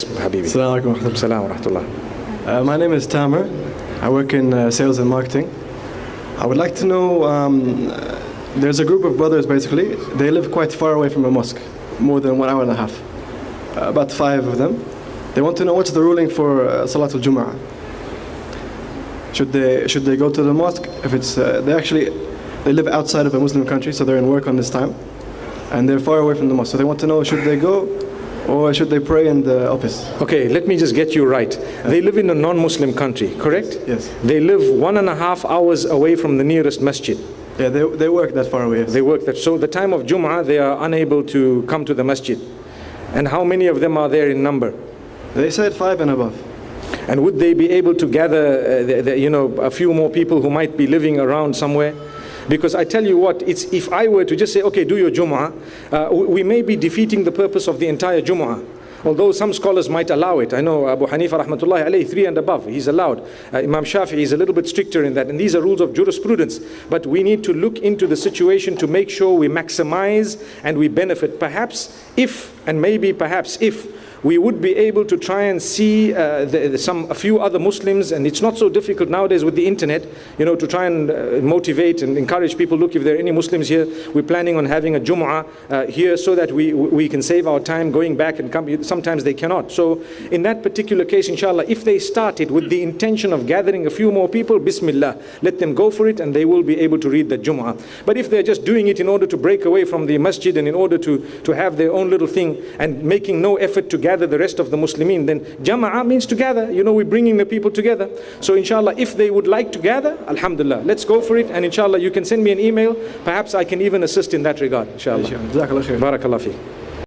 Habibi. Assalamu alaikum wa rahmatullah. My name is Tamer. I work in sales and marketing. I would like to know, there's a group of brothers basically, they live quite far away from a mosque, more than 1 hour and a half, about 5 of them. They want to know what's the ruling for Salatul Jummah. Should they go to the mosque if it's, they live outside of a Muslim country, so they're in work on this time, and they're far away from the mosque. So they want to know, should they go or should they pray in the office? Okay, let me just get you right. They live in a non-Muslim country, correct? Yes. They live 1.5 hours away from the nearest masjid. Yeah, they work that far away. Yes. They work that. So the time of Jummah, they are unable to come to the masjid. And how many of them are there in number? They said 5 and above. And would they be able to gather, a few more people who might be living around somewhere? Because I tell you what, it's, if I were to just say, okay, do your Jummah, we may be defeating the purpose of the entire Jummah. Although some scholars might allow it. I know Abu Hanifa rahmatullahi alayhi, 3 and above, he's allowed. Imam Shafi'i is a little bit stricter in that. And these are rules of jurisprudence. But we need to look into the situation to make sure we maximize and we benefit. Perhaps if, and maybe perhaps if, we would be able to try and see a few other Muslims, and it's not so difficult nowadays with the internet, to try and motivate and encourage people. Look, if there are any Muslims here, we're planning on having a Jummah here, so that we can save our time going back and come. Sometimes they cannot. So in that particular case, inshallah, if they started with the intention of gathering a few more people, Bismillah, let them go for it, and they will be able to read the Jummah. But if they're just doing it in order to break away from the masjid and in order to have their own little thing and making no effort to gather the rest of the Muslimin, then Jama'ah means to gather. We're bringing the people together. So inshallah, if they would like to gather, alhamdulillah, let's go for it. And inshallah, you can send me an email. Perhaps I can even assist in that regard. Inshallah. Jazakallah khair. Barakallah fi.